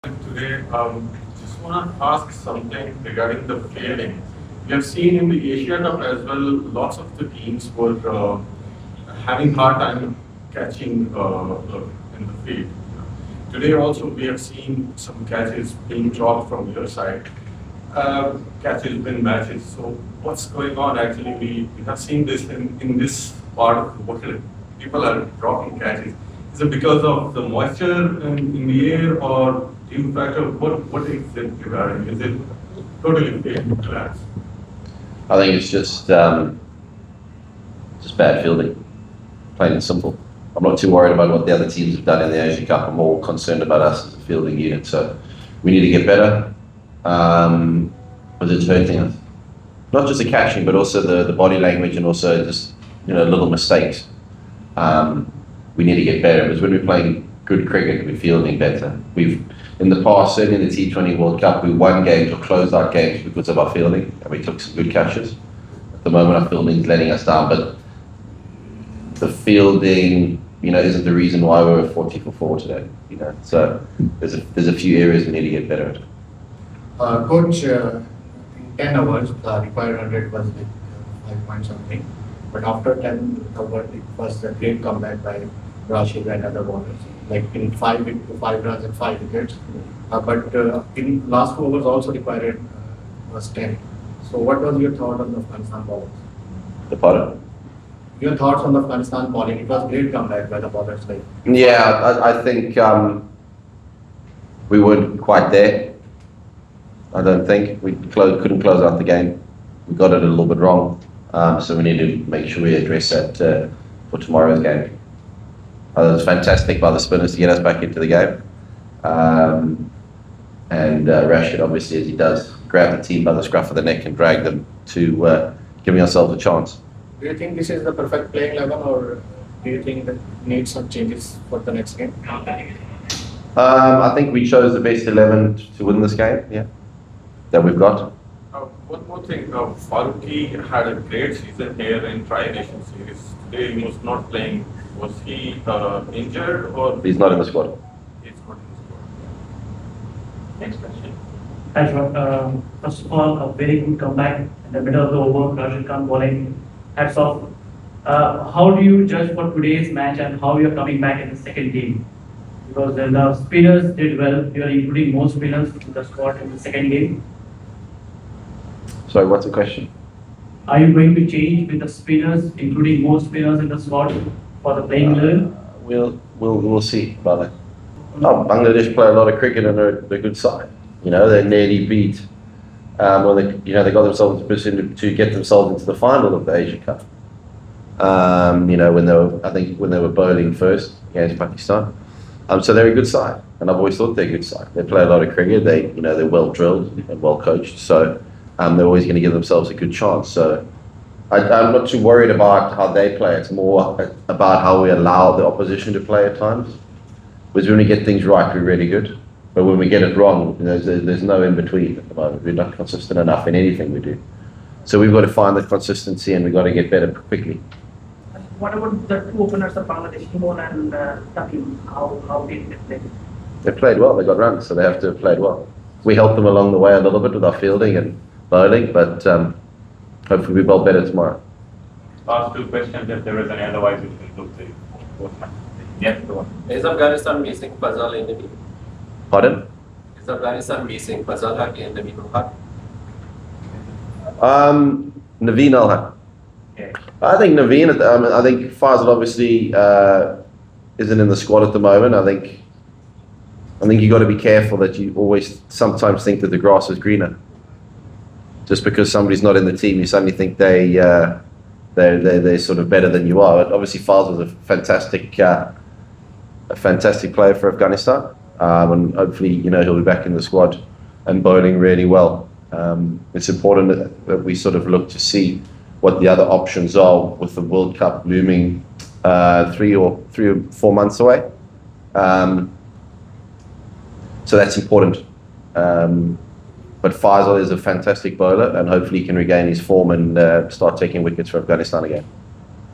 Today, just want to ask something regarding the fielding. We have seen in the Asia Cup as well, lots of the teams were having hard time catching in the field. Today also we have seen some catches being dropped from your side. Catches win matches. So what's going on actually? We have seen this in this part of the world. People are dropping catches. Is it because of the moisture in the air or team factor? What is it regarding? Is it totally fair plans? I think it's just bad fielding, plain and simple. I'm not too worried about what the other teams have done in the Asia Cup. I'm more concerned about us as a fielding unit. So we need to get better, but it's hurting us. Not just the catching, but also the body language and also just little mistakes. We need to get better because when we're playing good cricket, we're fielding better. We've in the past, certainly in the T20 World Cup, we won games or closed out games because of our fielding, and we took some good catches. At the moment, our fielding is letting us down, but the fielding, isn't the reason why we were 40 for 4 today. So there's a few areas we need to get better at. Coach, in 10 hours, the required 100 was like 5 points something. But after 10 hours, it was a great comeback by Rashid and other bowlers. Like in 5 runs and 5 wickets. But in last 2 overs also required was 10. So what was your thought on the Afghanistan bowlers? The pardon? Your thoughts on the Afghanistan bowling? It was a great comeback by the bowlers. Yeah, I think we weren't quite there. I don't think we couldn't close out the game. We got it a little bit wrong, so we need to make sure we address that for tomorrow's game. It was fantastic by the spinners to get us back into the game, and Rashid, obviously, as he does, grab the team by the scruff of the neck and drag them to giving ourselves a chance. Do you think this is the perfect playing 11, or do you think that needs some changes for the next game? I think we chose the best 11 to win this game. Yeah, that we've got. One more thing, Farooqi had a great season here in Tri-Nation Series. Today he was not playing. Was he injured or? He's not in the squad. He's not in the squad. Next question. Hi, John. First of all, a very good comeback in the middle of the over. Rashid Khan bowling. Hats off. How do you judge for today's match and how you are coming back in the second game? Because the spinners did well. You are including more spinners in the squad in the second game. Sorry, what's the question? Are you going to change with the spinners, including more spinners in the squad for the playing 11? We'll see about that. Bangladesh play a lot of cricket and they're a good side. They nearly beat. They got themselves in a position to get themselves into the final of the Asia Cup. When they were bowling first against Pakistan. So they're a good side, and I've always thought they're a good side. They play a lot of cricket. They're well drilled and well coached. So they're always going to give themselves a good chance. So I'm not too worried about how they play. It's more about how we allow the opposition to play at times. Because when we get things right, we're really good. But when we get it wrong, there's no in between at the moment. We're not consistent enough in anything we do. So we've got to find the consistency and we've got to get better quickly. What about the 2 openers of Bangladesh, Himon and Takim? How did they play? They played well. They got runs, so they have to have played well. We helped them along the way a little bit with our fielding and bowling, but hopefully we bowl better tomorrow. Last 2 questions, if there is any, otherwise we will look to both matches. Yes, the one. Is Afghanistan missing Fazal in the middle? Pardon? Is Afghanistan missing Fazal in the middle? Naveen Al. Okay. I think Naveen. I think Fazal obviously isn't in the squad at the moment. I think you got to be careful that you always sometimes think that the grass is greener. Just because somebody's not in the team, you suddenly think they're sort of better than you are. But obviously, Fazal is a fantastic player for Afghanistan, and hopefully, he'll be back in the squad and bowling really well. It's important that we sort of look to see what the other options are with the World Cup looming 3 or 4 months away. So that's important. But Faisal is a fantastic bowler and hopefully he can regain his form and start taking wickets for Afghanistan again.